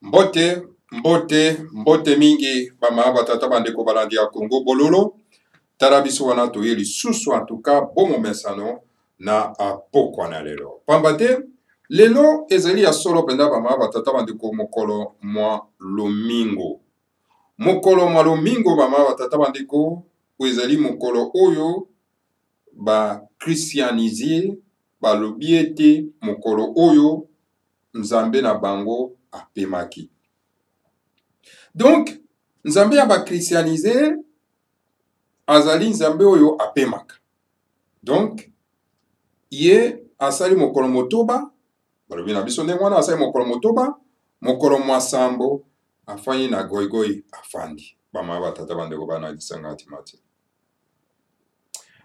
Mbote mingi bama batata bandeko balandi ya Congo bololo tarabiso wana toyeli susu en tout cas bomo mesano na apokwa na lelo pambate lelo ezali ya solo penda bama batata bandeko mokolo mwa lomingo bama batata bandeko ezali mokolo oyo ba christianiser balobi ete mokolo oyo nzambe na bango apemaki. Donc nzambe ya ba christianiser azali nzambe oyo apemaka. Donc ye asali mokolo motoba balobi na biso ndenge wana asali mokolo motoba mokolo mwasambo afani na goigoi afandi bama batata bandeko bana disanga timati.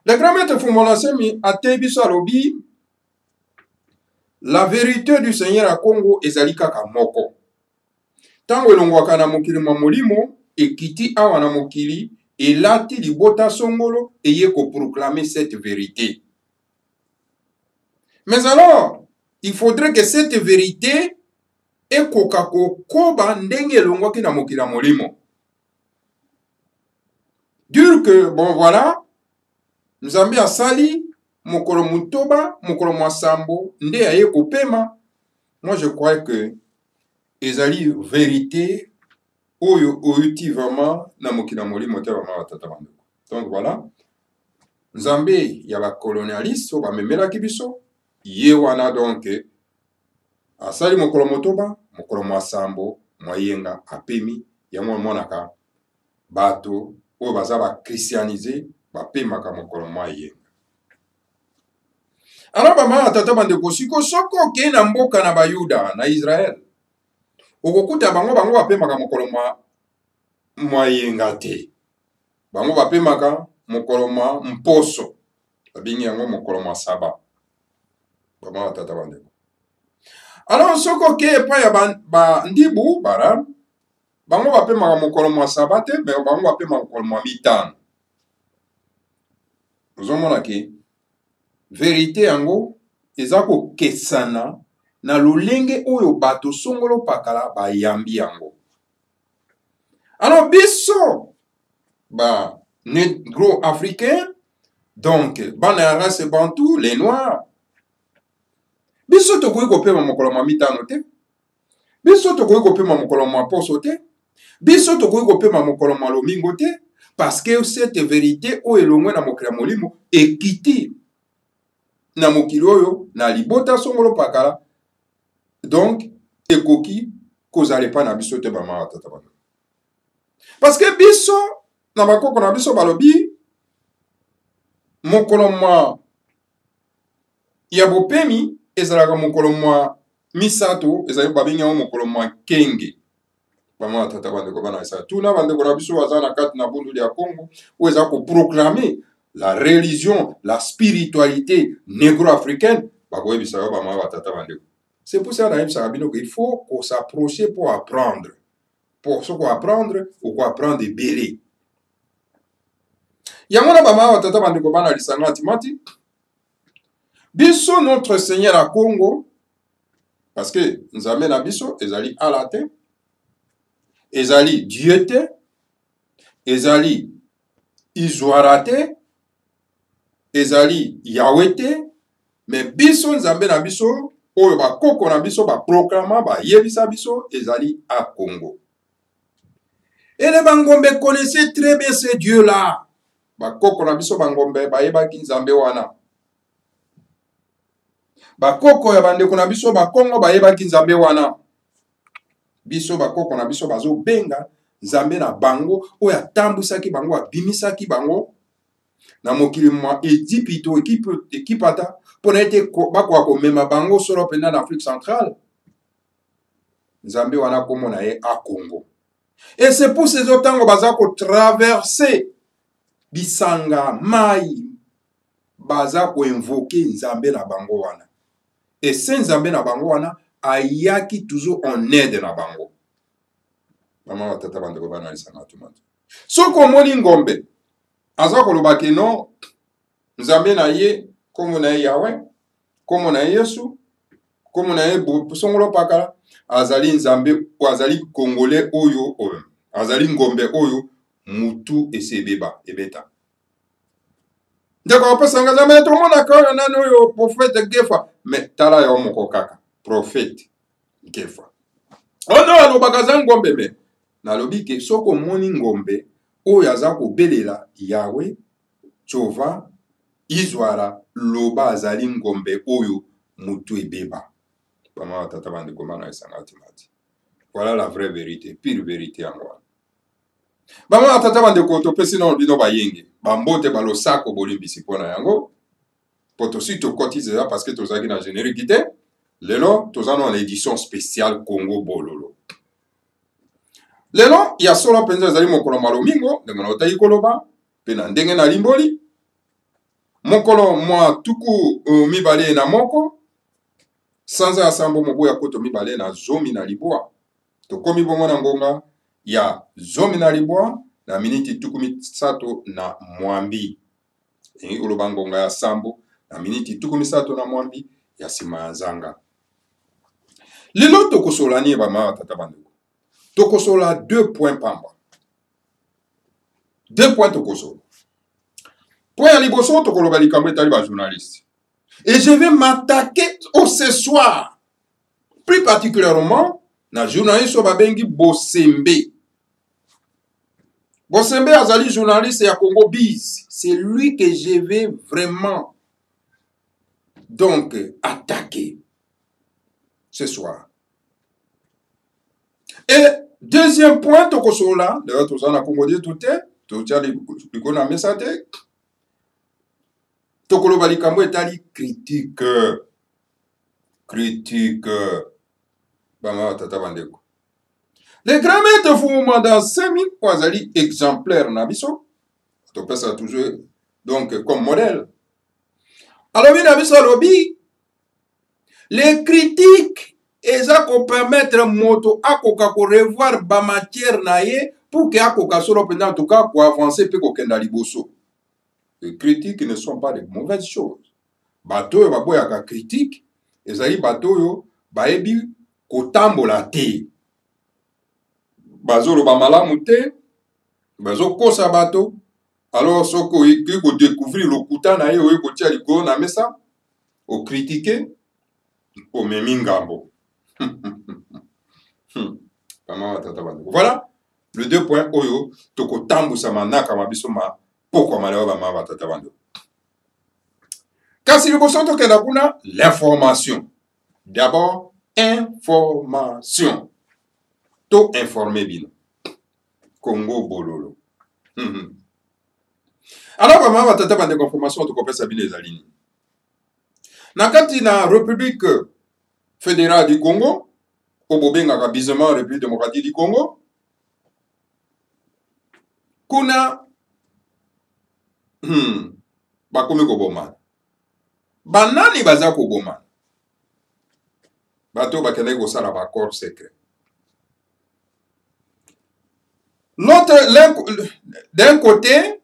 Le grand maître Fumola Semi ate biso alobi la vérité du Seigneur à Congo ezali kaka moko. Tango elongwaka na mokili mwa molimo ekiti awa na mokili elati libota songolo eye ko proclamer cette vérité. Mais alors, il faudrait que cette vérité ekoka kokoba ndenge elongwaki na mokili ya molimo. Dire que bon voilà, Nzambe asali mokolo mutoba mokolo mwasambo nde aye kopema. Moi je crois que ezali vérité oyo oyuti vraiment na mokila molimo te vraiment batata bandeko. Donc voilà, Nzambe ya ba colonialiste ba memelaki biso ye wana donc asali mokolo motoba mokolo mwasambo mwayenga apemi yango monaka bato oyo baza ba christianiser bapemaka mokolo mwayenga. Alors bama batata bandeko siko soko ke na mboka na bayuda na Israël okokuta bango bapemaka mokolo mwayenga te. Bango bapemaka mokolo mwa mposo babingi yango mokolo mwa saba bama batata bandeko. Alors soko ke epai ya ndibu bara bango bapemaka mokolo mwa saba te me bango bapemaka mokolo mwa mitano. Ozomona ke vérité yango eza kokesana na lolenge oyo bato songolo pakala bayambi yango. Alors biso ba négro africain donc bana ya race bantou les noirs biso tokoki kopema mokolo mwa mitano te, biso tokoki kopema mokolo mwa poso te, biso tokoki kopema mokolo mwa lomingo te, parce que cette vérité oyo elongwe na mokili ya molimo ekiti na mokili oyo na libota songolo pakala. Donc ekoki kozala epai na biso te bama batata bana. Parce que biso na bakoko na biso balobi mokolo mwa ya bopemi ezalaka mokolo mwa misato ezali babengi yango mokolo mwa kenge bama batata bandeko bana esa tuna bandeko na biso baza na kati na bundu ya Congo oyo eza koproclamer la religion, la spiritualité négro-africaine bakoyebisa yo bama batata bandeko. C'est pour ça qu'il faut qu'on s'approche pour apprendre. Pour ce qu'on apprendre, ou qu'on apprendre de belé. Yamona bama watata bandeko bana lisanga timati. Biso notre Seigneur à Congo, parce que nous amène à biso, ezali alate, ezali diete, ezali izoarate, ezali yawete, mais biso nous amène à biso, oyo bakoko na biso ba proclama ba yebisa biso ezali à Congo. Et les Bangombe connaissaient très bien ces dieux-là. Bakoko na biso Bangombe ba yebaki nzambe wana. Bakoko ya bandeko na biso Bakongo ba yebaki nzambe wana. Biso bakoko na biso bazo benga nzambe na bango oyo atambwisaki bango abimisaki bango na mokili mwa Égypte ekipata pona ete bakwa komema bango solo pena na Afrique centrale. Nzambe wana komo na ye a Congo. Et c'est pour ces autres baza ko traverser bisanga mai baza ko invoquer nzambe na bango wana. Et c'est nzambe na bango wana ayaki toujours en aide na bango. Mama watata bandeko bana lisanga tumata. Soko moni ngombe aza koloba ke non nzambe na ye komo na ye Yahweh, komo na Yesu, komo na ye songolo pakala azali nzambe ou azali congolais oyo azali ngombe oyo mutu esebeba ebeta ndeko opesanga nzambe tomonaka oyo nani oyo prophète Gefa me tala yo moko kaka prophète Gefa ono alobaka za ngombe me nalobi ke soko omoni ngombe oyo aza kobelela Yawe Jehova izwara loba azali ngombe oyo mutu ebeba bama tata bandeko bana esangati mati. Voilà la vraie vérité, pure vérité yango wana. Bama tata bandeko topesi na bino bayenge bambote balosako bolimbisi mpona yango po tosi tokotizela parce que tozalaki na générique te lelo toza na édition spéciale Congo Bololo. Lelo ya solo mpenza ezali mokolo malomingo ndenge na otali koloba mpe na ndenge na limboli mokolo mwa tuku mibale na moko sanza ya sambo mobu ya koto mibale na zomi na libwa tokomi bongo na ngonga ya zomi na libwa na miniti tuku misato na mwambi engi koloba ngonga ya sambo na miniti tuku misato na mwambi ya sima ya nzanga. Lelo tokosola nie bama tata bandeko tokosola 2 points pamba 2 points tokosola point ya liboso tokoloba likambo etali ba journaliste et je vais m'attaquer ce soir plus particulièrement na journaliste babengi Bosembe. Bosembe azali journaliste ya Congo Biz, c'est lui que je vais vraiment donc attaquer ce soir. Et deuxième point tokosola d'ailleurs tozana Congo dit tout est totia likona mesate tokoloba likambo etali critique bama tata bandeko. Les grands maîtres fumuma dans 5000 wazali exemplaires na biso topesa toujours donc comme modèle. Alors bien biso lobi les critiques eza ko permettre moto akoka ko revoir ba matière na ye pour que akoka solo pendant en tout cas pour avancer pe ko kenda liboso. Les critiques ne sont pas de mauvaises choses. Bato ba boya ka critique ezali bato yo baebi kotambola te. Bazolo ba malamu te, bazo kosa bato, alors soko ki ko découvrir le kuta na ye oye ko tia likolo na mesa, o critiquer, o memi ngambo. Voilà, le 2 points oyo, toko tambu sa manaka mabiso ma, poko malewa ba ma tata bando. Kasi liboso to kenda kuna, l'information. D'abord, information. To informer bino Congo Bololo. Alors bama batata bande information to kopesa bino ezalini na kati na République fédérale du Congo obobenga bizema République démocratique du Congo kuna bakomi kobomana banani baza kobomana bato bakendaki kosala ba accord secret. D'un côté,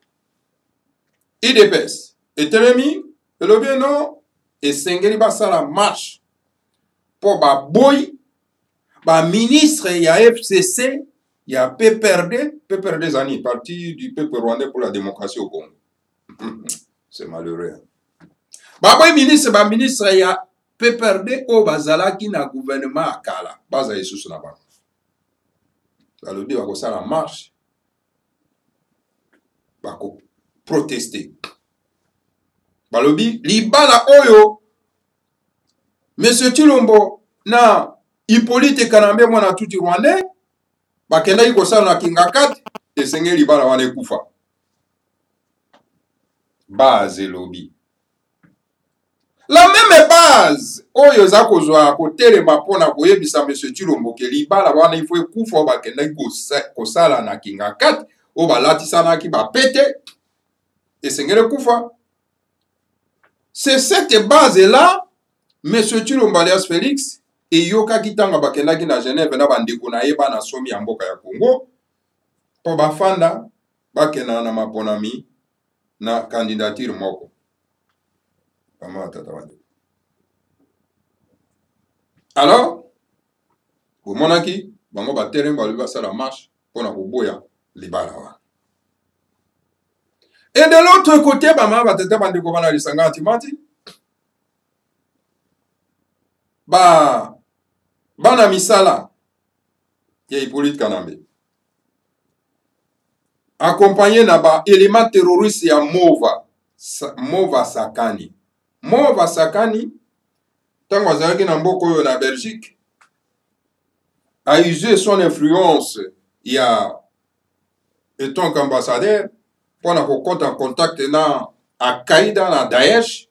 IDPS et Telemi, et le bien non, et Sengeli Basala marche pour ba boy, ba ministre y a FCC, y a PPRD Zani, parti du peuple rwandais pour la démocratie au Congo. C'est malheureux. Ba boy ministre y a PPRD au Bazala qui na gouvernement à Kala, Baza Yesus na ba. Balobi bakosala marche bako protester balobi libala oyo monsieur Chilombo na Hippolyte Kanambe mwana tuti rwandais bakendaki kosala na kinga 4 esenge libala wana ekufa base lobby la même base oyo za kozwa kotelema mpona koyebisa monsieur Chilombo ke libala wana ifo ekufa bakendaki kosala na kinga 4 o balatisanaki bapete esengeli kufa. C'est cette base là monsieur Chilombo alias Félix eyokaki tanga bakendaki na Genève na bandeko na ye bana somi ya mboka ya Congo po bafanda bakena na maponami na candidature moko. Alors, bomonaki bango baterrain balobi basala marche mpona koboya libala wana. Et de l'autre côté, bama batata bandeko bana lisanga antimati bana misala ya Hippolyte Kanambe accompagné na ba élément terroriste ya Mova Sakani. Mova Sakani tango azalaki na mboka oyo na Belgique a usé son influence ya étant qu'ambassadeur pour na kokota en contact na Al-Qaïda na Daesh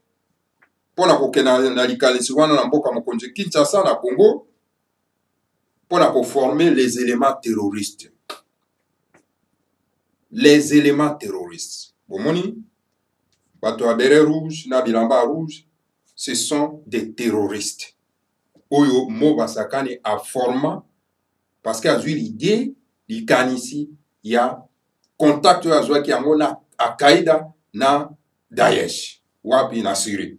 pour na kokena na likalisi wana na mboka mokonzi Kinshasa na Congo pour na former les éléments terroristes. Les éléments terroristes. Bomoni, bato ya beret rouge na bilamba rouge, ce sont des terroristes. Oyo Mova Sakani a formé parce qu'il a eu l'idée, l'ikanisi, il y a contact avec Al-Qaïda na Daesh, wapi na Syrie.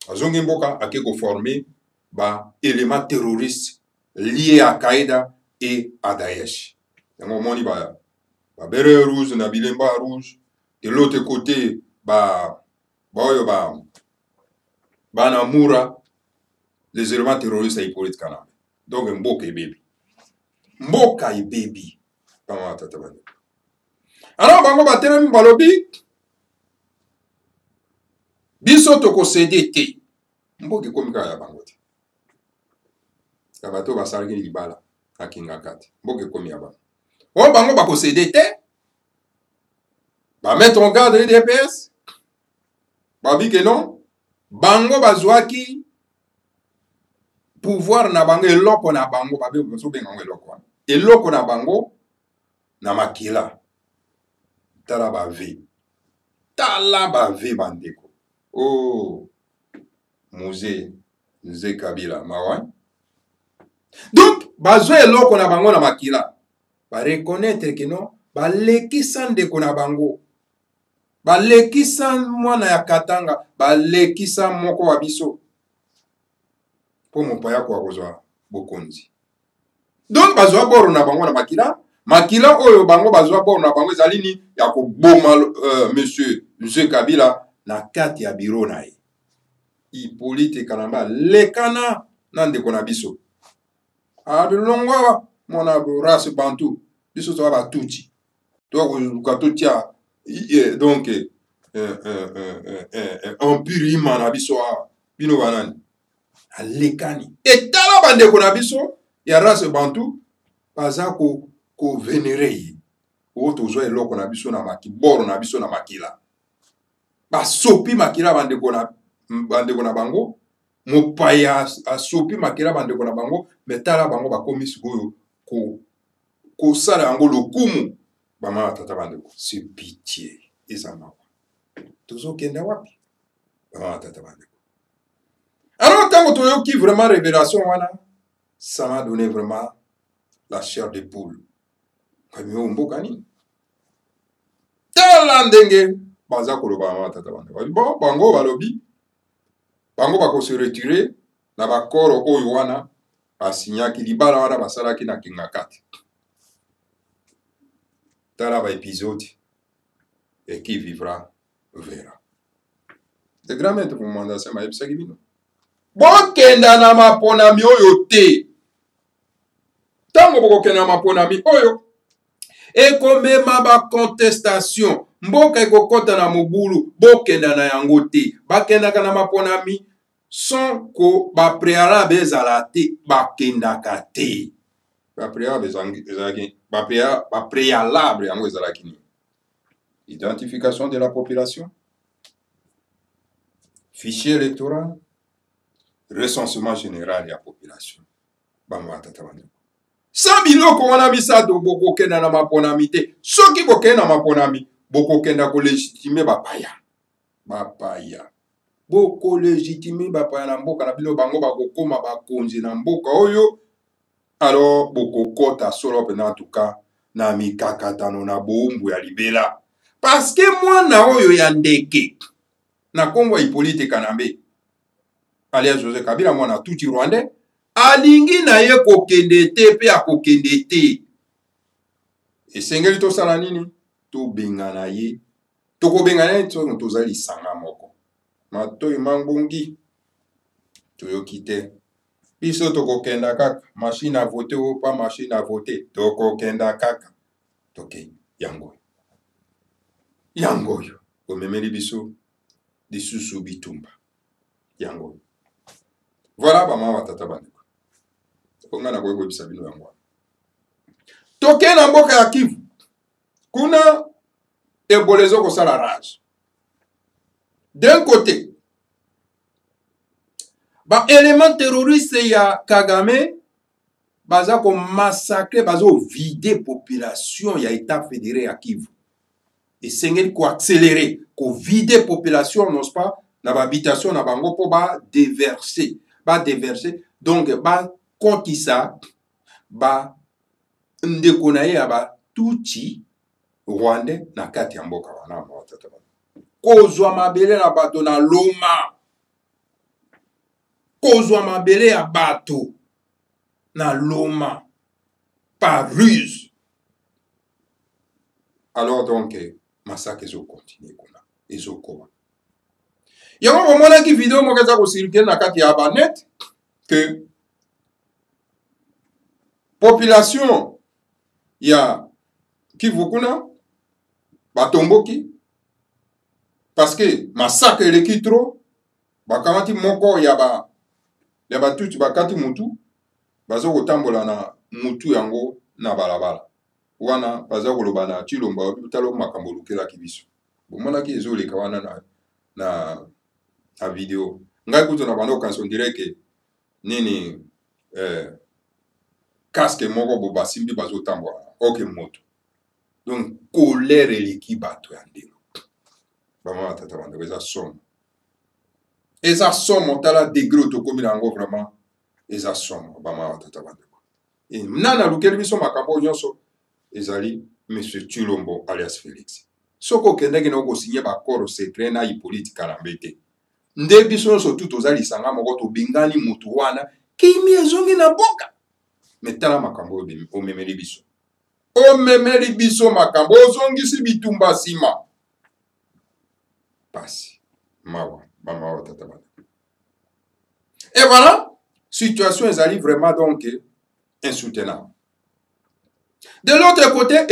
Azongi mboka akeko formé ba éléments terroristes liés à Al-Qaïda et à Daesh. Yango moni ba beret rouge na bilemba rouge, de l'autre côté ba Namura, les éléments terroristes à Hippolyte Kanambe. Donc mboka et baby. Mboka et baby. Alors bango batelemi balobi biso toko cédé te. Mboka komika ya bango te. Ya bato basalaki libala na Kingakati. Mboka komi ya bango. O bango bako cédé te. Ba mettre en garde les DPS. Babi que non. Bango bazwaki pouvoir na bango eloko na bango babe so benga eloko. Eloko na bango na makila. Tala ba ve bandeko. Oh Mose Kabila mawa. Donc bazwa eloko na bango na makila. Ba reconnaître que non ba lekisa ndeko na bango. Ba lekisa mwana ya Katanga, ba lekisa moko wa biso. Po mopaya kwa kozwa bokonzi. Donc bazwa boro na bango na makila. Makila oyo bango bazwa boro na bango ezalini ya ko boma monsieur Kabila na kati ya biro na ye. Hippolyte Kanambe lekana na ndeko na biso. Abilongwa mona race bantu biso to ba tuti. To ko tutia donc empire imana biso bino banani alekani etala bandeko na biso ya race bantu baza ko vénérer o tozo eloko na biso na makiboro na biso na makila basopi makila bandeko na bango mopaya asopi makila bandeko na bango metala bango bakomi sikoyo ko sala yango lokumu bama tata bandeko c'est pitié ezama tozo kenda wapi bama tata bandeko. Alors tant que toyoki vraiment révélation wana ça m'a donné vraiment la chair de poule. Kami o mboka ni tala ndenge baza koloba bama tata bandeko. Bon bango balobi bango bako se retirer na bakoro oyo wana basinyaki libala wana basalaki na Kingakati. Tala ba épisode et qui vivra verra. Le grand maître pour moi c'est ma ebisaki bino. Bokenda na maponami oyo te. Tango bokenda na maponami oyo ekomema ba contestation. Mboka ekokota na mobulu bokenda na yango te. Bakendaka na maponami sans ko ba préalable ezala te bakendaka te. Ba préalable ezalaki ba préalable yango ezalaki ni. Identification de la population, fichier électoral, recensement général de la population. Sans biloko wana bisato boko kenda na maponami te. Soki bokenda na maponami, boko kenda ko légitimer bapaya. Bapaya. Boko légitimer bapaya na mboka na bino bango bako koma bakonzi na mboka oyo. Alors boko kota solo pena en tout cas na mikakatano na bombu ya libela. Parce que moi na oyo ya ndeke na Kongo Hippolyte Kanambe alias Joseph Kabila mwana tuti rwandais alingi na ye kokende te pe akokende te. Esengeli tosala nini? Tobengana ye. Tokobengana ye tozali lisanga moko. Matoyi mangbongi toyoki te. Biso tokokenda kaka machine à voter ou pas machine à voter. Tokokenda kaka. Toke yango. Yango yo. Omemeli biso lisusu bitumba. Yango. Voilà bama watata bandeko. Onga na kweko bisabino yango. Toke na mboka ya Kivu. Kuna ebolezo kosala rage. D'un côté, ba élément terroriste ya Kagame baza ko massacrer, bazo vider population ya état fédéré ya Kivu. Et sengeli ko accélérer, ko vider population n'est-ce pas na habitation na bango po ba déverser, donc ba kotisa ba ndeko na ye ya ba tuti Rwandais na kati ya mboka wana watata. Kozwa mabele na bato na Loma. Kozwa mabele ya bato na Loma par ruse. Alors donc massacre ezo continue kuna ezo koba. Yango bomona ki video moko eza ko circuler na kati ya banet que population ya Kivu kuna batomboki parce que massacre eleki trop bakamati moko ya batuti bakati mutu bazo kotambola na mutu yango na balabala wana baza koloba na Chilombo talo makambo lukelaki biso bomonaki ezoleka wana na video ngai kuto na bando kanso direct nini casque moko bo basimbi bazo tambola oke moto donc colère eleki bato ya ndelo bama tata bando eza somme tala degré tokomi nango vraiment eza somme bama tata bando et nana lukeli biso makambo nyonso ezali monsieur Chilombo alias Félix soko kendeki na ko signer ba accord secret na Hippolyte Kalambete nde biso nyonso tout tozali sanga moko to bingani mutu wana kimi ezongi na boka metala makambo omemeli biso makambo ozongisi bitumba sima pasi mawa bama tata bana. Et voilà, situation ezali vraiment donc insoutenable. De l'autre côté,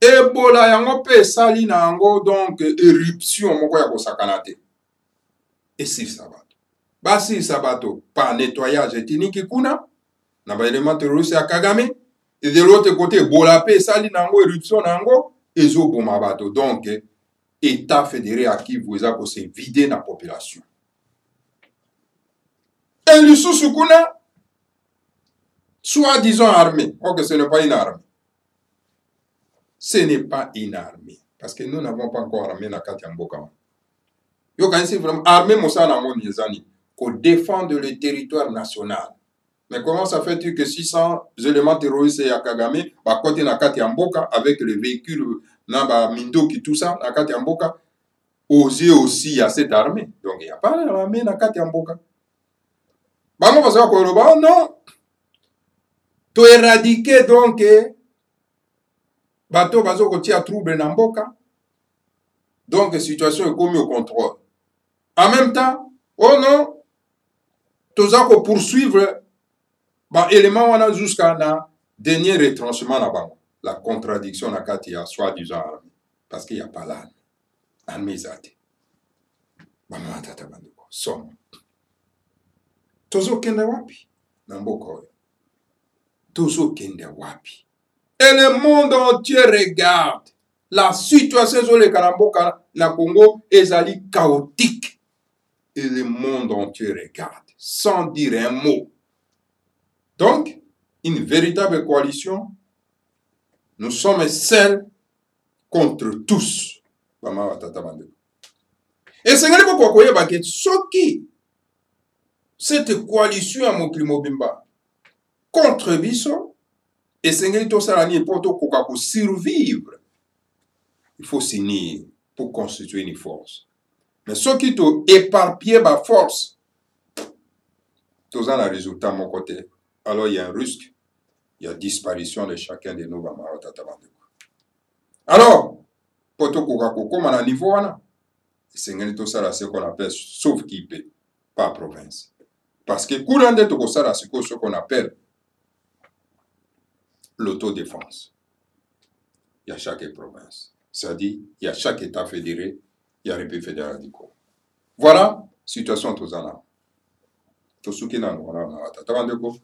Ebola yango pe sali na yango donc éruption moko ya kosakana te. Et si sabato. Basi sabato par nettoyage ethnique kuna na ba élément terroriste ya Kagame. Et de l'autre côté, Ebola pe sali na yango éruption na yango ezo boma bato. Donc état fédéré à Kivu eza ko se vider na population. Et lisusu kuna soi-disant armée. Ok, ce n'est pas une armée. Ce n'est pas une armée. Parce que nous n'avons pas encore armée na kati ya mboka. Yo kanisi vraiment armée mosa na ngoni ezani ko défendre le territoire national. Mais comment ça fait-il que 600 éléments terroristes ya Kagame ba côté na kati ya mboka avec les véhicules na ba mindoki tout ça na kati ya mboka oser aussi à cette armée. Donc il y a pas l'armée na kati ya mboka. Bango baza ko roba non. To éradiquer donc bateau bazo kotia trouble na mboka. Donc situation est commise au contrôle. En même temps, oh non, toza ko poursuivre ba élément wana jusqu'à na dernier retranchement na bango. La contradiction na kati ya soi-disant armée parce qu'il y a pas l'armée. Armée zate. Bama tata bandeko. Somme. Tozo kende wapi na mboka oyo. Tozo kende wapi. Et le monde entier regarde. La situation sur le Karamboka na Congo ezali chaotique. Et le monde entier regarde. Sans dire un mot. Donc, une véritable coalition. Nous sommes seuls contre tous. Et c'est ce que soki cette coalition à Moklimobimba contre Bisso. Et c'est tout ça pour survivre. Il faut s'unir pour constituer une force. Mais ce qui est éparpillé par force, Tous en a résultat à mon côté. Alors il y a un risque. Il y a disparition de chacun de nous. Alors, pour tout comme à niveau, c'est ce qu'on appelle sauf qui peut, pas province. Parce que courant de tout ça, c'est ce qu'on appelle l'autodéfense. Il y a chaque province. C'est-à-dire, il y a chaque État fédéré, il y a la République fédérale du Congo. Voilà, situation tous en a. Tout ce qui est dans le monde,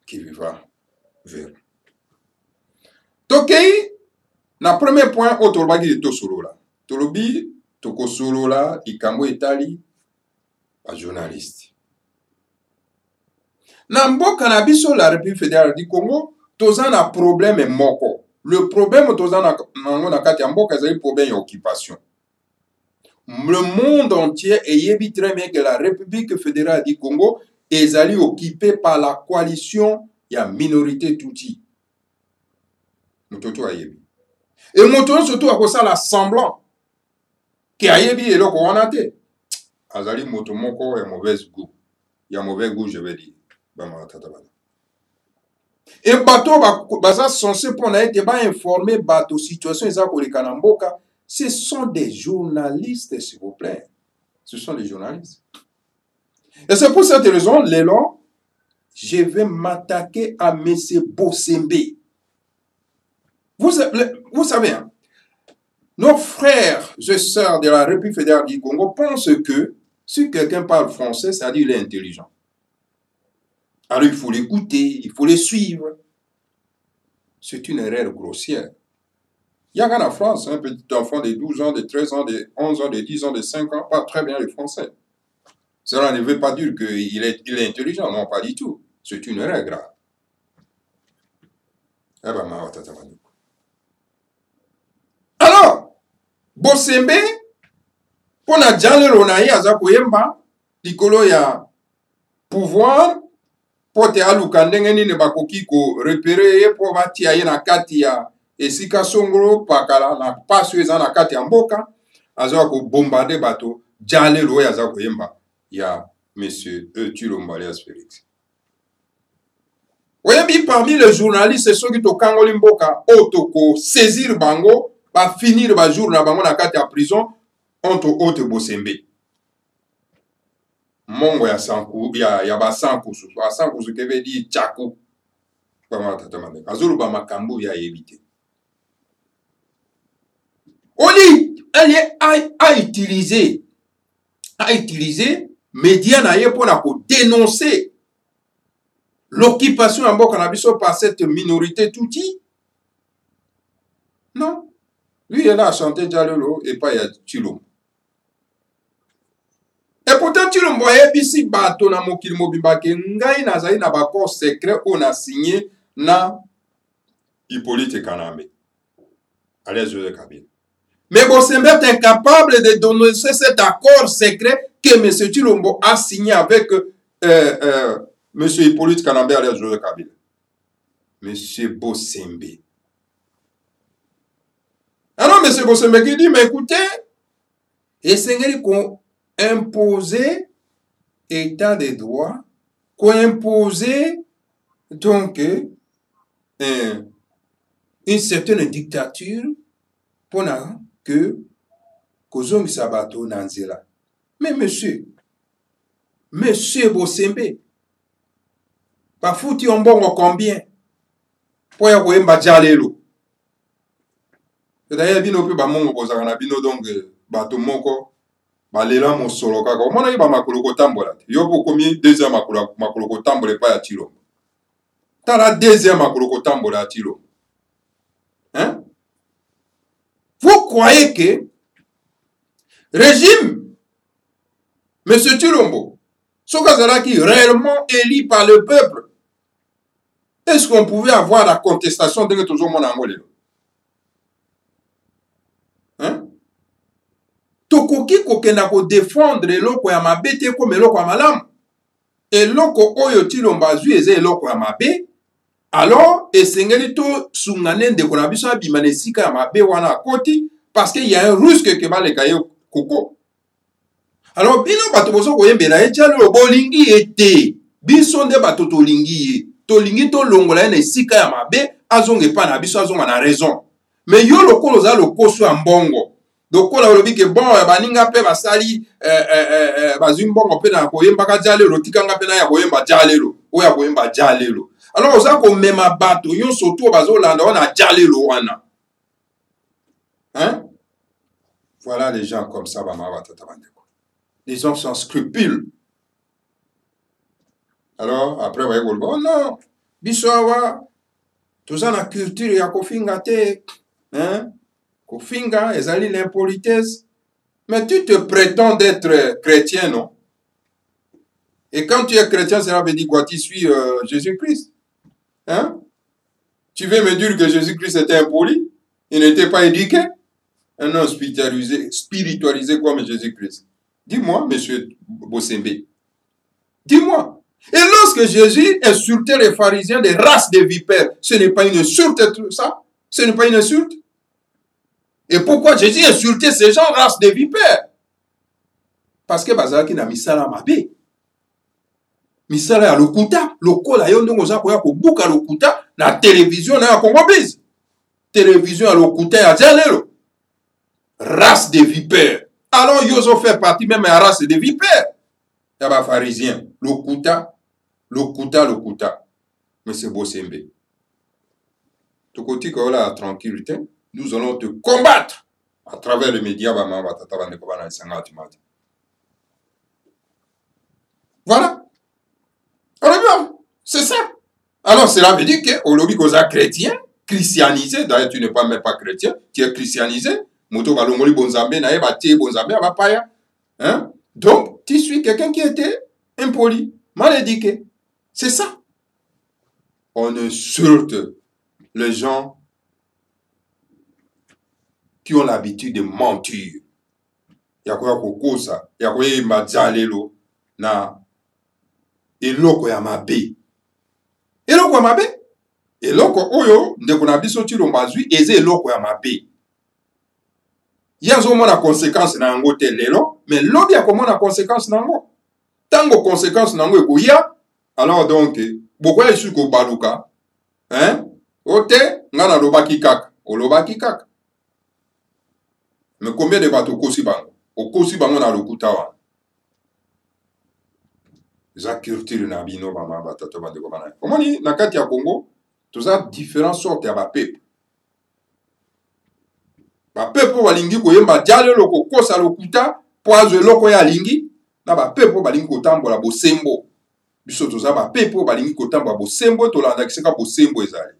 qui vivra vers. Donc, le premier point, autour de Tosolo là. Tolobi, Tokosolo là, Ikambo Itali, un journaliste. Nambo Kanabiso, la République fédérale du Congo, tous en a problème et moko. Le problème, tous en a un problème d'occupation. Le monde entier est très bien que la République fédérale du Congo est allée occupée par la coalition, il y a minorité touti. Et moto surtout à cause de l'assemblant qui a yebi et là qu'on a été. Azali moto moko est mauvaise goût. Il y a mauvais goût, je vais dire. Et bateau baza censé pour être informé bateau situation ils ont kanamboka. Ce sont des journalistes, s'il vous plaît. Ce sont des journalistes. Et c'est pour cette raison, Léon, je vais m'attaquer à M. Bosembe. Vous savez, hein, nos frères et sœurs de la République fédérale du Congo pensent que si quelqu'un parle français, c'est-à-dire qu'il est intelligent. Alors il faut l'écouter, il faut le suivre. C'est une erreur grossière. Il y a en France un petit enfant de 12 ans, de 13 ans, de 11 ans, de 10 ans, de 5 ans, pas très bien le français. Cela ne veut pas dire qu'il est intelligent, non, pas du tout. C'est une erreur grave. Alors, Bosembe, pour la Djale Ronaï, Azakoyemba, Likolo ya pouvoir, pour te alukandengeni ne bakoki ko repérer pour bati aye na kati ya esika songolo pakala na pasu eza na kati ya mboka aza ko bombarder bato Djale lo ya Azakoyemba ya monsieur Tshilombo alias Félix. Oyebi parmi les journalistes ceux qui to kangoli mboka otoko saisir bango ba finir ba jour na bango na kati ya prison onto ote Bosembe. Mongo ya sanku ya basanku su kebe di chaku ba tatamane azulu ba makambu ya yebite. Oli elle a utilisé médias na ye pour dénoncer l'occupation en mboka na biso par cette minorité touti. Non, lui il a chanté Djalolo et pas ya Tshilombo. Et pourtant, Tshilombo yebisi bato na mokili mobimba ke ngai nazali na baccord secret on a signé na Hippolyte Kanambe. Allez, Joseph Kabila. Mais Bosembe est incapable de dénoncer cet accord secret que M. Tshilombo a signé avec M. Hippolyte Kanambe, allez, Joseph Kabila. M. Bosembe. Alors, M. Bosembe qui dit, mais écoutez, et c'est qu'on imposer état de droit, qu'on imposer donc une certaine dictature pour que Kozongi Sabato Nanzela. Mais monsieur Bosembe, pas foutu en bon combien pour y avoir un Djalelo. D'ailleurs, bino pe ba mongo bozaka na bino donc bato moko balela mosolo kaka omona ye ba makolo kotambola yo po komi deuxième makolo kotambola pa ya Tshilombo tala deuxième makolo kotambola ya Tshilombo. Hein? Vous croyez que régime M. Tshilombo Sokazala qui réellement élu par le peuple, est-ce qu'on pouvait avoir la contestation de tout le monde en Angolé? Hein? Tokoki kokenda ko défendre eloko ya mabe te comme eloko ya malamu. Eloko oyo Tshilombo azwi eza eloko ya mabe. Alors, esengeli to sungane ndeko na biso abima na esika ya mabe wana akoti parce qu'il y a un risque que baleka ye koko. Alors bino bato bozo koyembela ye jalelo bolingi ete biso nde bato tolingi tolongola na esika ya mabe azonga epa na biso azonga na raison. Mais yo lokolo za lokoso ya mbongo lokola olobi ke bon baninga pe basali bazwi mbongo pe na koyembaka jalelo tikanga pe na ya koyemba jalelo oya koyemba jalelo. Alors oza komema bato nyonso to bazolanda wana jalelo wana. Hein? Voilà les gens comme ça bama batata bandeko. Les gens sans scrupules. Alors après voyez oh non biso awa toza na culture ya kofinga te. Hein? Kofinga ezali l'impolitesse. Mais tu te prétends d'être chrétien, non? Et quand tu es chrétien, cela veut dire quoi? Tu suis Jésus-Christ. Hein? Tu veux me dire que Jésus-Christ était impoli? Il n'était pas éduqué? Un homme spiritualisé comme Jésus-Christ. Dis-moi, monsieur Bossembe. Dis-moi. Et lorsque Jésus insultait les pharisiens des races de vipères, ce n'est pas une insulte, ça? Ce n'est pas une insulte? Et pourquoi Jésus insultait ces gens race de vipères? Parce que bazalaki na misala mabe. Misala ya lokuta, lokola yo ndongo za koya kobuka lokuta na télévision na ya Congo Biz. Télévision ya lokuta ya jalelo. Race de vipères. Alors yo fait partie même ya race de vipères. Ya ba pharisien, lokuta. Monsieur Bossembe. Tokotika ola tranquillité. Nous allons te combattre à travers les médias. Voilà. Alors, c'est ça. Alors, cela veut dire que au lobby qu'on a chrétien, christianisé, d'ailleurs, tu n'es pas même pas chrétien, tu es christianisé. Hein? Donc, tu suis quelqu'un qui était impoli, mal éduqué. C'est ça. On insulte les gens qui ont l'habitude de mentir. Yakoya kokosa, yakoya imadzalelo na eloko ya mabe. Eloko ya mabe? Eloko oyo ndeko na biso ti lombazwi eze eloko ya mabe. Yazo mona conséquence na yango te lelo, mais lobi akomona conséquence na yango. Tango conséquence na yango ekoya, alors donc bokoya isu ko baluka, hein? Ote ngana lobaki kaka, olobaki kaka. Mais combien de bateaux kosi bango? Okosi bango na lokuta wana. Za culture na bino bama batato bandeko bana. Komoni na kati ya Congo, toza différentes sortes ya ba peuple. Ba peuple balingi koyemba jalelo kokosa lokuta poazo eloko ya lingi na ba peuple balingi kotambola bosembo. Biso toza ba peuple balingi kotambola bosembo tolanda kiseka bosembo ezali.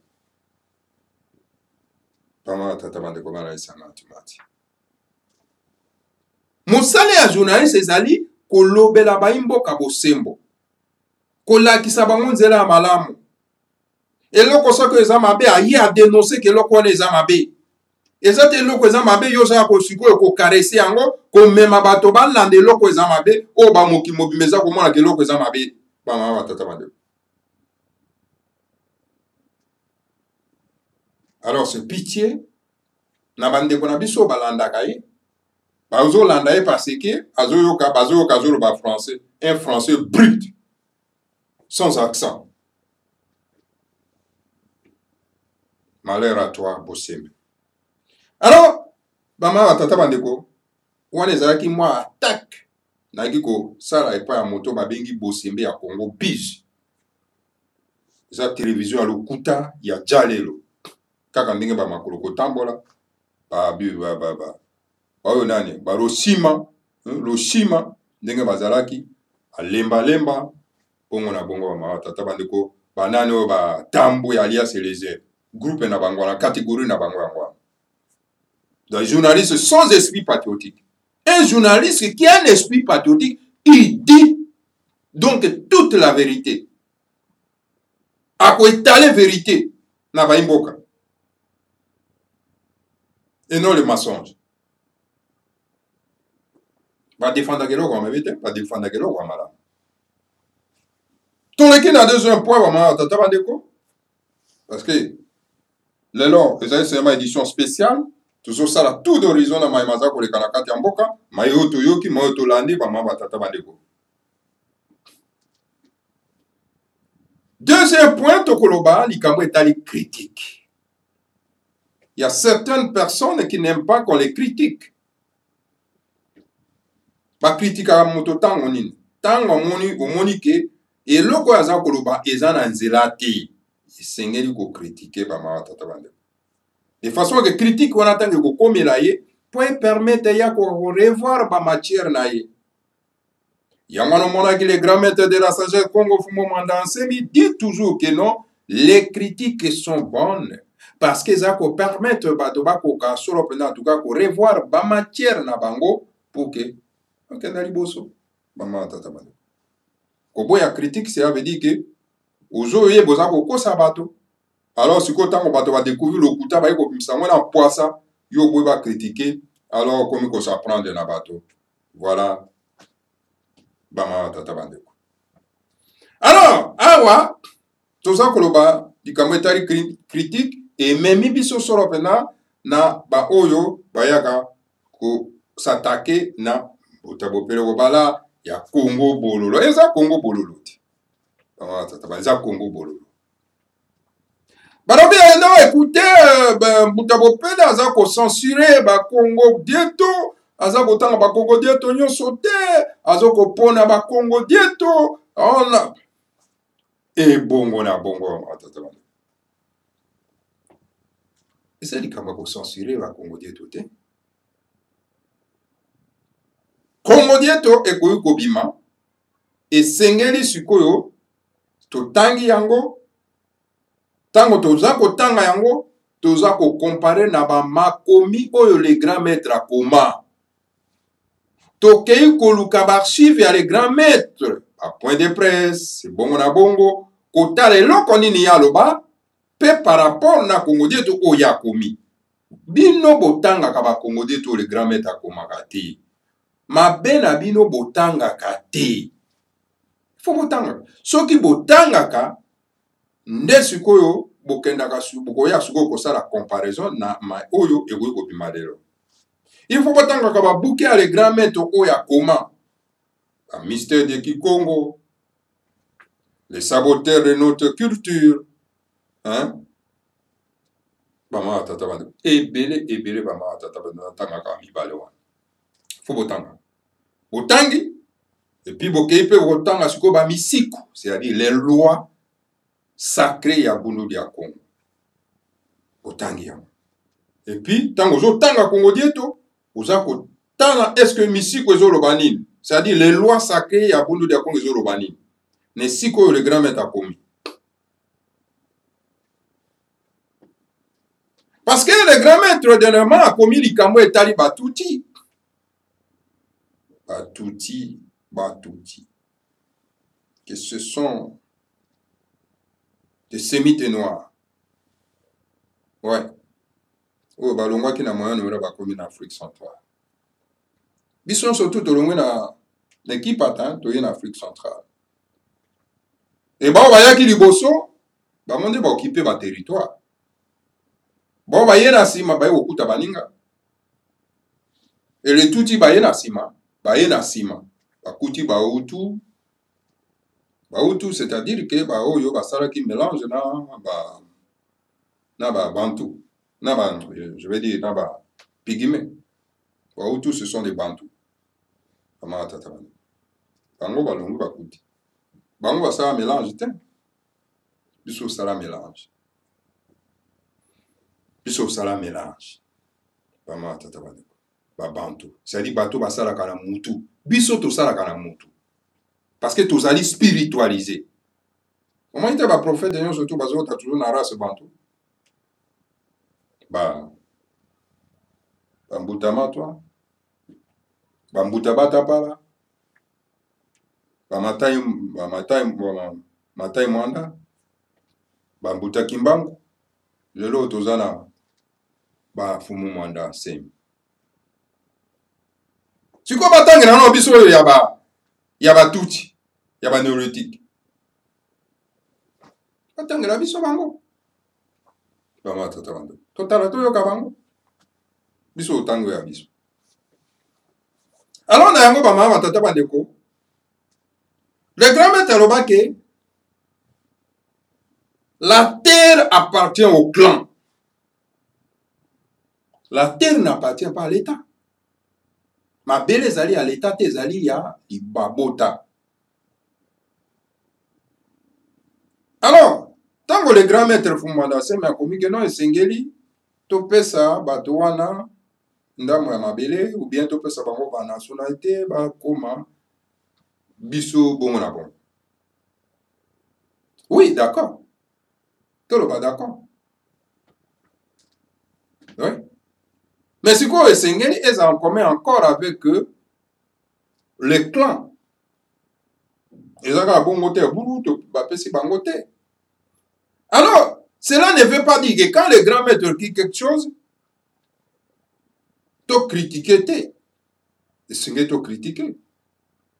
Bama tata bandeko bana isanga timati. Mosale ya journaliste ezali kolobela baimboka bosembo. Kolakisa bango nzela ya malamu. Eloko soko eza mabe ayi a dénoncer que eloko wana eza mabe. Eza te eloko eza mabe yo za ko sikoyo ko caresser yango ko mema bato balanda eloko eza mabe o ba moki mobimeza ko mona ke eloko eza mabe ba mama batata bande. Alors c'est pitié na bande ko na biso balanda kai. Bazo landa parce que azoyoka zolo ba français, un français brut sans accent. Malheur à toi Bossembe. Alors bama batata bandeko wana ezalaki moi attaque naki ko sala epa ya moto babengi Bossembe ya Congo Biz. Eza télévision ya lokuta ya jalelo kaka ndenge ba makolo kotambola ba oyo nani barosima loshima ndenge bazalaki alemba bongo na bongo ba mama tata bandeko banani oyo ba tambo ya alias les groupe na bango na catégorie na bango yango. Un journaliste sans esprit patriotique. Un journaliste qui a un esprit patriotique, il dit donc toute la vérité. A ko étaler vérité na ba imboka. Et non le mensonge. Va défendre quelqu'un comme vérité, va défendre quelqu'un comme malade. Tout le qui n'a deuxième point vraiment tata bandeko parce que le long c'est une édition spéciale tozosala tout d'horizon na mai maza koleka na kati ya mboka mai oyo toyoki mai oyo tolandi bamama batata bandeko. Deuxième point tokoloba likambo etali critique. Il y a certaines personnes qui n'aiment pas qu'on les critique. Ba kritikaka moto tango nini tango omoni ke eloko aza koloba eza na nzela te esengeli kokritike bamama batata bandeko. De façon que critique wana tango ekokomela ye po epermettre ya korevoir bamatière na ye. Yango nomonaki le grand maître de la sagesse Congo Fumo Mwanda Nsemi dit toujours que non, les critiques sont bonnes parce que ça ko permettre bato bakoka solo pena en tout cas ko revoir ba matière na bango pour que ok na liboso mama tata bana ko boya critique ça veut dire que ozo ye boza ko kosa bato alors siko tango bato ba découvrir le kuta ba ko bimisa ngona poisa yo boy ba critiquer alors comme ko s'apprendre na bato voilà. Alors, awa, toza koloba, likambo etali critique, et memi biso solo pena na ba oyo bayaka ko s'attaquer na botabopele bala ya Congo bololo. Eza Congo bololo ti. Eza Congo bololo. Balobi eno écoutez, botabopele aza ko censurer ba Congo bientôt. Aza kotanga ba Congo dieto nyonso te azo kopona ba Congo dieto ona e bongo na bongo atata bana esa likambo ko censurer ba Congo dieto te Congo dieto ekoyi kobima esengeli sikoyo totangi yango tango toza kotanga yango toza ko comparer na ba makomi oyo le grand maître akoma tokei koluka archive ya les grands maîtres a point de presse bongo na bongo kotala eloko nini ya loba pe par rapport na Congo dieto oyo akomi bino botangaka ba Congo dieto le grand maître akomaka te mabe na bino botangaka te fo botangaka soki botangaka nde sikoyo bokendaka bokoya sikoyo kosala comparaison na ma oyo ekoki kobima lelo. Il faut pas tant que bouquet à les grands maîtres au Yakoma, le mystère de Kikongo, les saboteurs de notre culture, hein? Bama tata bande. Ebele bama tata bande tanga kami balewa. Faut botanga. Botangi et puis bokei pe botanga siko ba misiko, c'est-à-dire les lois sacrées ya bundu ya Congo. Botangi ya. Et puis tango zo tanga Congo dieto Uzako tana est-ce que misiko ezoloba nini? C'est-à-dire les lois sacrées ya bundu ya Congo ezoloba nini? Ne siko le grand maître akomi. Parce que le grand maître dernièrement akomi likambo etali batuti. Batuti. Que ce sont des sémites noirs. Ouais. Oh, balongwa ki na moyen numéro bakomi na Afrique centrale. Bison surtout tolongwe na l'équipe atteint toye na Afrique centrale. Et ba bayaki liboso ba monde ba occuper ba territoire. Ba baye na sima baye okuta baninga. Et le touti baye na sima, bakuti ba utu. Ba utu c'est-à-dire que ba oyo basala ki mélange na ba bantu. Je vais dire, là-bas, pygmées. Tous ce sont des bantous. Bango balongo bakuti. Bango basala mélange te. Biso sala mélange. Bama tata bana. Ba bantu. C'est-à-dire bato basala kana mutu. Biso to sala kana mutu. Parce que tous allez spiritualiser. Comment était ba prophète de nous surtout bazo ta toujours na race bantu. Bambutama toi, bambutaba tapala, matai mwanda, bambuta kimbangu, lelo tozana ba fumu mwanda semi. Siko batangi na no biso ya ba tuti, ya ba neurotique. Batangi na biso bango. Bama tata bando. Totala to yoka bango. biso otango ya biso. Alors na yango bamama batata bandeko, le grand maître alobaki la terre appartient au clan. La terre n'appartient pas à l'État. Ma belle ezali à l'État te ezali ya ibabota. Alors, tango le grand maître Fumanda Seme akomi ke non esengeli topesa bato wana ndamo ya mabele ou bien topesa bango ba nationalité bakoma biso bongo na bongo. Oui, d'accord. Toloba d'accord. Oui. Mais si quoi esengeli est en commun encore avec le clan. Ezaka bongo te bulu to bapesi bango te. Alors, cela ne veut pas dire que quand le grand maître dit quelque chose, tu critiques, tu critiques.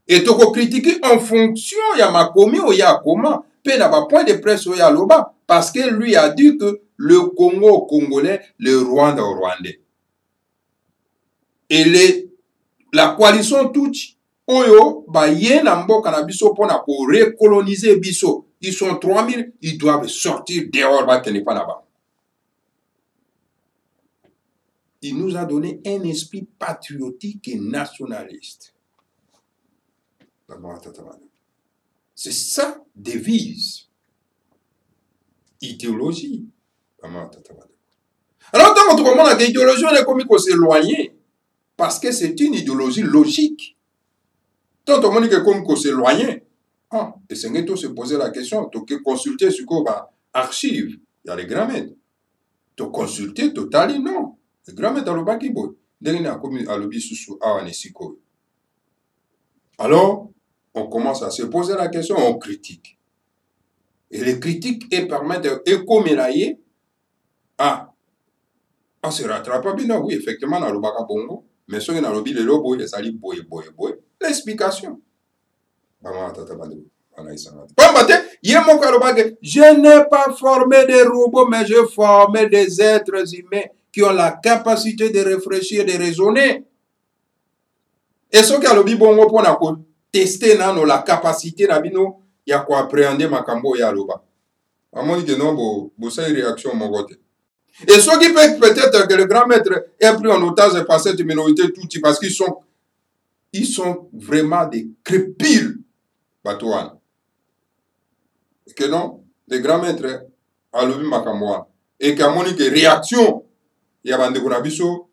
Et tu critiques en fonction, il y a ma commis ou il y a comment. Puis il y a un point de presse où il y a l'Oba. Parce que lui a dit que le Congo au Congolais, le Rwanda au Rwandais. Et la coalition Tutsi, Oyo, ba yena mboka na biso pona pour recoloniser biso. Ils sont 3000, ils doivent sortir dehors, ba tenir pas là-bas. Il nous a donné un esprit patriotique et nationaliste. C'est ça, devise. Idéologie. Alors, dans notre monde, l'idéologie, on est comme il faut s'éloigner. Parce que c'est une idéologie logique. Tant on dit que comme il faut s'éloigner, et c'est que se poser la question, tu consulter sur quoi archive, il y a les grammaires. Tu consulter totalement, non. Les grammaires dans le bas qui boit. Alors, on commence à se poser la question, on critique. Et les critiques permettent d'éco-mélailler. On se rattrape bien, oui, effectivement, dans le bas bongo, mais ceux qui ont le lobo, ils allaient boy. L'explication. Je n'ai pas formé des robots, mais je formé des êtres humains qui ont la capacité de réfléchir, de raisonner. Et ceux qui ont le bongo pour tester la capacité de appréhender ma cambo ya loba. À mon avis, non, ça une réaction mon côté. Et ceux qui peuvent peut-être que le grand maître ait pris en otage par cette minorité tout parce qu'ils sont vraiment des crépiles. Et que non, le grand maître a levé ma cambo. Et qu'à mon avis, réaction, il y a bande konabiso,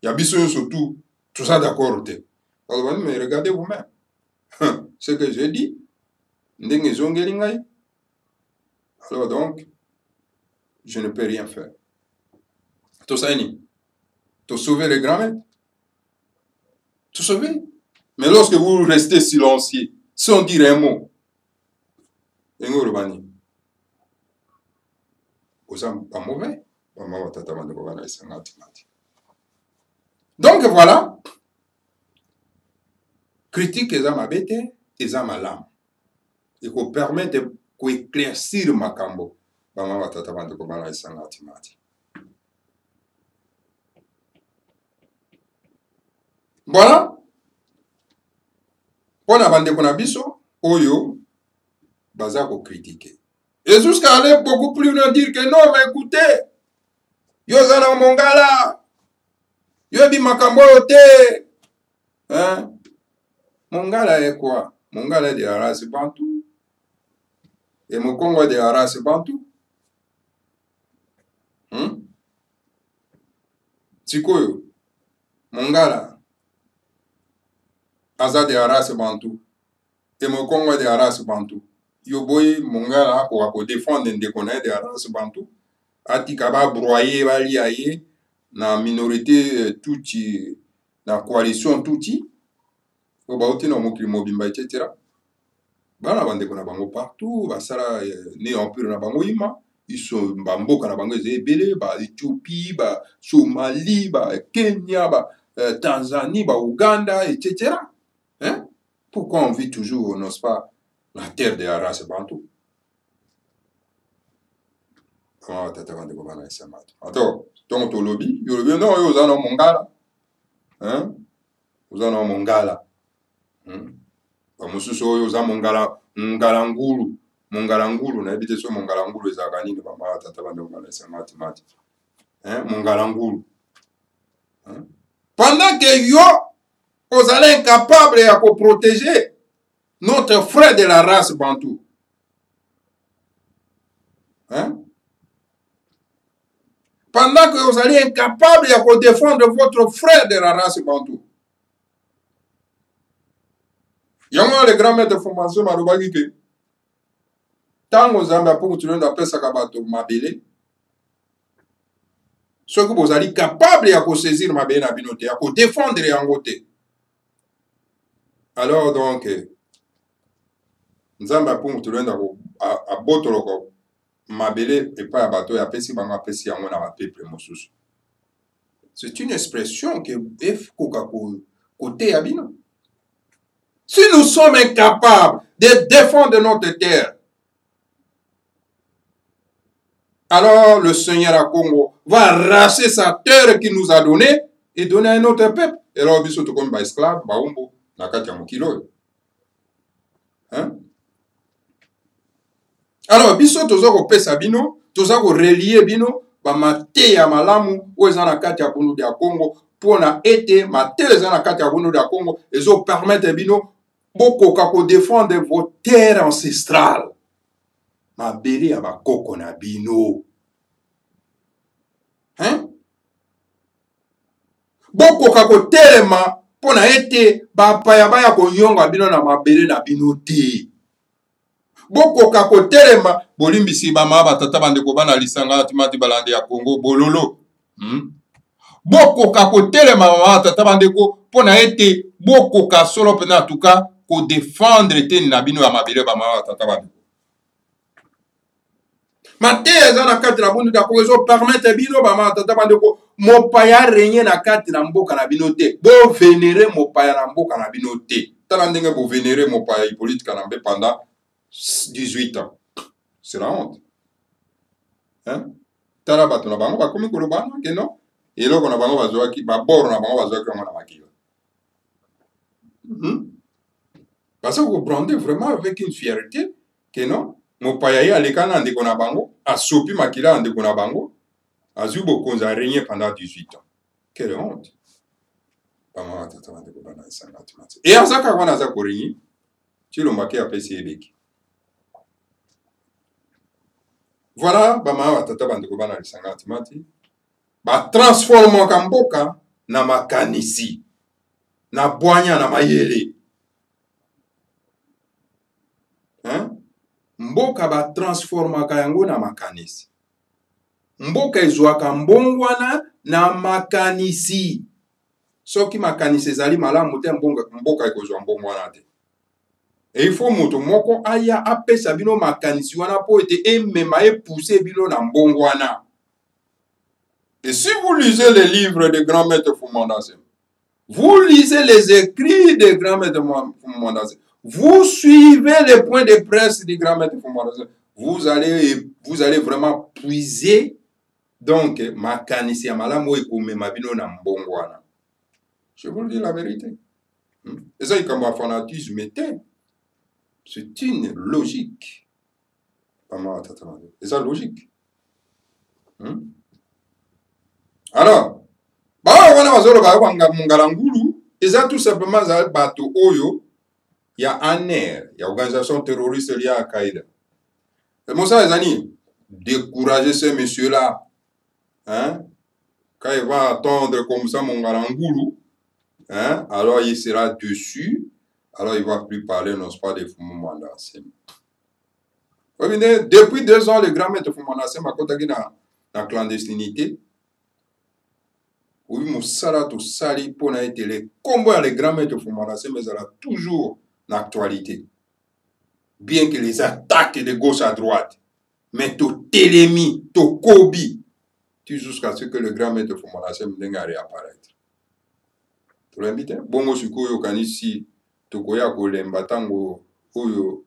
il y a biso surtout, tout ça d'accord. Alors, mais regardez vous-même. Ce que j'ai dit, alors donc, je ne peux rien faire. Tout ça, tu sauver les grands-mères. Tu sauver. Mais lorsque vous restez silencieux, sans dire un mot, vous n'êtes pas mauvais. Donc voilà. Critique les âmes abêtes, les âmes à l'âme. Et qu'on permette d'éclaircir ma cambo. Voilà. Pour la bande de biso, oyo, baza ko critiquer. Et jusqu'à aller beaucoup plus loin dire que non, mais écoutez, yo zana mongala, yo bi makambo te. Hein? Mongala est quoi? Mongala est de la race bantou. Et mon Congo est de la race bantou. Sikoyo, Mongala, aza de la race bantou. Et mon Congo est de la race bantou. Yo boy Mongala pour défendre des connaît de la race bantou. Atikaba broyer baliaye na minorité touti na coalition touti. Obauti na mokili mobimba etc. Bana bande kona bango partout, basala né en pure na bango ima, ils sont bamboka na bango ezebele, ba Éthiopie, ba Somalie, ba Kenya, ba Tanzanie, ba Ouganda etc. Hein? Pourquoi on vit toujours, n'est-ce pas, la terre de la race bantou? Attends, donc to lobby non yo za no mongala hein oza na mongala ba mususu oyo za mongala ngulu na bite so mongala ngulu ezaka nini ba ma tata bande ngala c'est mathématique hein mongala ngulu pendant que yo vous allez incapable à protéger notre frère de la race bantou hein pendant que vous allez incapable à défendre votre frère de la race bantou. Yango le grand maître de formation malobaki ke tango zamba pour tu l'as appelé sakabato mabele ce que vous allez capable à saisir mabele na binote à défendre yango te. Alors donc nzamba pour tu l'as à botoloko mabele et pas bateau ya pesi banga pesi yango na peuple mosusu. C'est une expression que f koka côté abino. Si nous sommes incapables de défendre notre terre, alors le Seigneur à Congo va arracher sa terre qu'il nous a donnée et donner à un autre peuple. Et alors, biso to comme ba esclave, ba umbo, na kati ya mokilo. Hein? Alors, biso toza ko pesa bino, toza ko relier bino, ba mate ya malamu, o eza na kati ya bunu ya Congo, pour na ete mate eza na kati ya bunu ya Congo, ezo permettre bino boko kako défendre vos terres ancestrales. Ma beli ya bakoko na bino. Hein? Boko kako telema pona ete bapaya baya konyonga bino na mabele na bino te. Boko kako telema bolimbisi bama batata bandeko bana lisanga timati balande ya Congo bololo. Boko kako telema mama batata bandeko pona ete boko ka solo pena tuka ko défendre te na bino ya mabele bama batata bandeko. Mate eza na kati na bundu da ko ezo permettre bino bama batata bandeko mopaya régner na kati na mboka na bino te. Bo vénérer mopaya na mboka na bino te. Tala ndenge bo vénérer mopaya Hippolyte Kanambe pendant 18 ans. C'est la honte. Hein? Tala bato na bango bakomi kolobana ke non? Eloko na bango bazwaki ba boro na bango bazwaki ngo na makila. Parce que vous brandez vraiment avec une fierté que non? Mopaya ya lekana ndeko na bango, asopi makila ndeko na bango, azu bokonza régné pendant 18 ans. Quelle honte. Pama tata ndeko bana sangati mati. Et azaka wana za korinyi, tilo make apesi ebeki. Voilà, bama tata bandeko bana sangati mati. Ba transforma kamboka na makanisi. Na bwanya na mayele. Hein? Mboka ba transforma yango na makanisi. Mboka ezwaka mbongwana na makanisi. Soki makanisi ezali malamu te mboka ekozwa mbongwana te. Et il faut moto moko aya apesa bino makanisi wana po ete emema pousser bino na mbongwana. Et si vous lisez les livres de grand maître Fumandase, vous lisez les écrits de grand maître Fumandase, vous suivez les points de presse du grand maître Fumandase, vous allez vraiment puiser donc makanisi ya malamu ekomema bino na mbongwana. Je vous le dis la vérité. Et ça, il y a un fanatisme, c'est une logique. Et ça, logique. Alors, c'est tout simplement bateau oyo, il y a un air, il y a une organisation terroriste liée à Al-Qaïda. Et moi, ça, les amis, décourager ces messieurs-là, hein, quand ils vont attendre comme ça mon Galangulu, hein, alors il sera dessus, alors il ne va plus parler, non pas de Fumandase. Depuis 2 ans, le grand maître Fumandase m'a contacté dans la clandestinité. Oui, Moussala to Sali pour été les combats les grands maîtres Fumandase, mais elle a toujours l'actualité. Bien que les attaques de gauche à droite, mais to Télémi, to Kobi, jusqu'à ce que le grand maître Fumandase me à réapparaître. Tu l'invites? Bon, moi, je suis ici, Tokoya Kolemba Tango, Kolo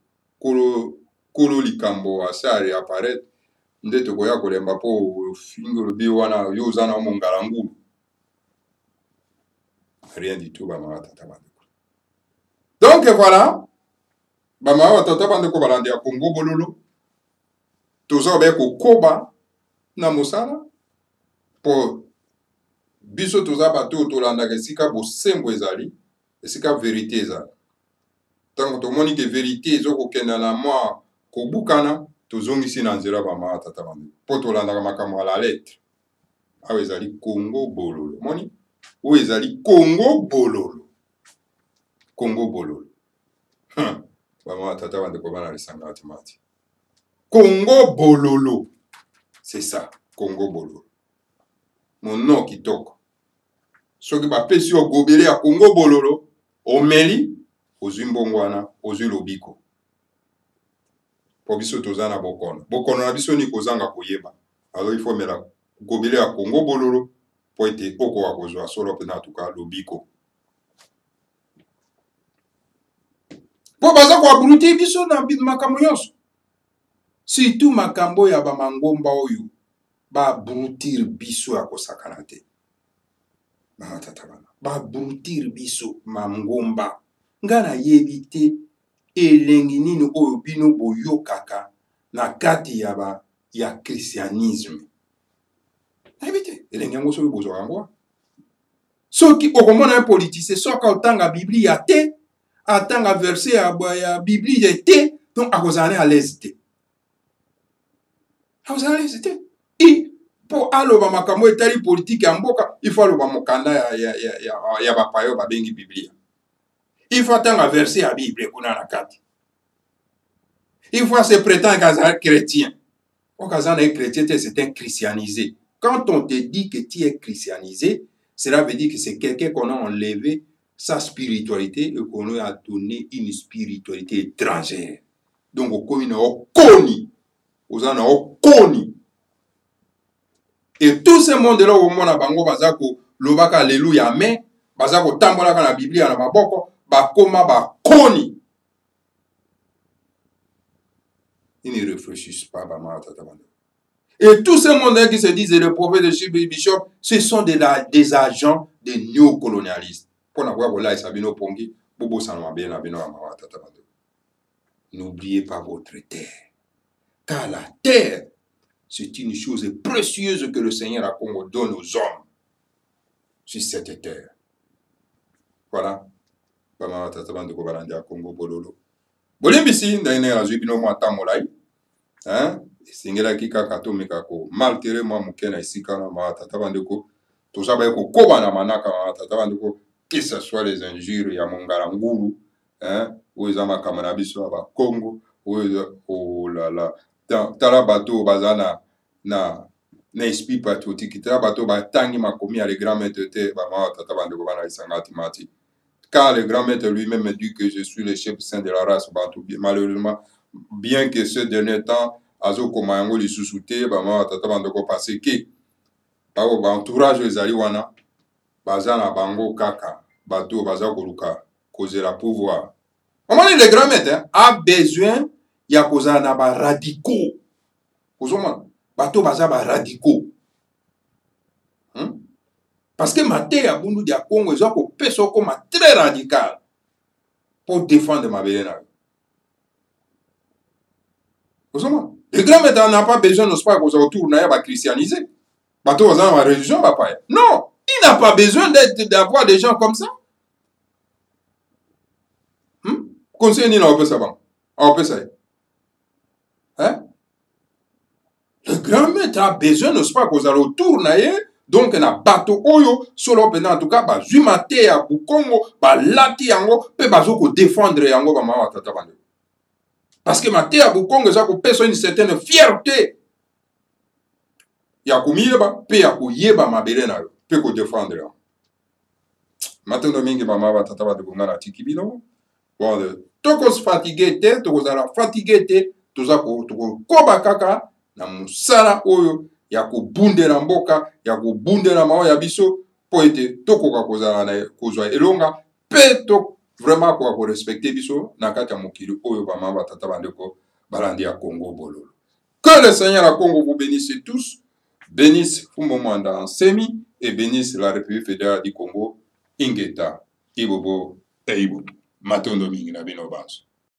Likambo, à ça réapparaître. nde tokoya kolemba po fingo lobi wana yo oza na mongala ngulu. Rien du tout, bama tata bandeko. Donc voilà, bama tata bandeko balandi ya Congo bololo. Toza be ko koba na mosala po biso toza bato tolanda esika bosembo ezali, esika vérité ezali. Tango tomoni ke vérité ezokokenda na mwa kobukana, tozongisi na nzela bama tata bandeko. Po tolandaka makambo la lettre. Awa ezali Congo bololo. Moni? Ou ezali Congo bololo. Congo bololo. Bama tata bandeko bana lisanga atimati. Congo bololo. C'est ça, Congo bololo. Mon nom kitoko. Soki ba pesi o gobele ya Congo bololo, omeli, ozwi mbongwana, ozwi lobiko. Po biso tozana bokono. Bokono na biso ni kozanga koyeba. Alors il faut mela gobele ya Congo bololo po ete oko wa kozwa solo pena tuka lobiko. Po baza ko abruti biso na makambo nyonso. Surtout makambo ya ba mangomba oyo ba brutir biso ya kosakana te. Ba brutir biso mangomba. Ngana yebi te elengi nini oyo bino boyokaka na kati ya christianisme. Ebite elengi yango soki bozwa yango. Soki okomona un politicien soka otanga Biblia ya te, atanga verset ya Biblia ya te, donc akozane à l'aise te. Akozane à l'aise te. Po aloba makambo etali politique ya mboka, il faut aloba mokanda ya bapayo babengi Biblia. Il faut attendre verset à Bible kuna na kati. Il faut se prétendre qu'un chrétien. Au cas où un chrétien, c'est un christianisé. Quand on te dit que tu es christianisé, cela veut dire que c'est quelqu'un qu'on a enlevé sa spiritualité et qu'on lui a donné une spiritualité étrangère. Donc, au commun, au koni. Aux en au koni. Et tout ce monde-là, au monde, à Bango, Bazako, Lobaka, Alléluia, mais, Bazako, Tambola, dans la Bible, à la Baboko, Bakoma, Bakoni. Ils ne réfléchissent pas, et tous ces mondes qui se disent le prophète de Bishop, ce sont des agents des néocolonialistes. N'oubliez pas votre terre. Car la terre, c'est une chose précieuse que le Seigneur a donne aux hommes sur cette terre. Voilà. Bolimbisi ndaine azwi bino mwa tamolai singela kika katomeka ko malgré moi mukena isika na ma tata bandeko toza ba ko koba na manaka ma tata bandeko que ce soit les injures ya mongala ngulu ou za makamana biso ba Congo ou la tala bato bazana na esprit patriotique tala bato ba tangi makomi ya les grands maîtres te ba ma tata bandeko bana isangati mati. Car le grand maître lui-même me dit que je suis le chef saint de la race Bantou. Malheureusement, bien que ce dernier temps, Azo Komayango li sous-souté, Bama Tata Bandoko passé que, par entourage les Aliwana, Bazana Bango Kaka, Bato Baza Koluka, causer la pouvoir. Comment le grand maître a besoin, il y a Kozana ba radicaux. Kozoma, Bato Baza ba radicaux. Parce que ma terre à Bundu dia Congo, ils ont peso comme très radical pour défendre ma belle. Le grand maître n'a pas besoin, n'est-ce pas, qu'on se retourne à christianiser. Bateau dans ma religion, papa. Non, il n'a pas besoin d'avoir des gens comme ça. Conseil ni on peut ça. On peut ça. Hein? Le grand maître a besoin, n'est-ce pas, qu'on se retourne donc na bato oyo solo pena en tout cas ba zumate ya Bukongo ba lati yango pe bazo ko défendre yango ba mama tata bande parce que mate ya Bukongo za ko pesa une certaine fierté ya kumiyeba pe ya kuyeba mabele na yo pe ko défendre ya matendo mingi ba mama tata bande ngana tikibino bon toko se fatiguer te toko za fatiguer te toza ko koba kaka na musala oyo ya kubundela mboka ya kubundela mao ya biso po ete tokoka kozala na kozwa elonga pe to vraiment ko respecter biso na kati ya mokili oyo ba mama tata bandeko balandi ya Congo bololo Que le Seigneur à Congo vous bénisse tous, bénisse Fumbo Mwanda en Semi et bénisse la République fédérale du Congo, Ingeta, Ibobo et Ibobo. Matondo Mingi na bino banso.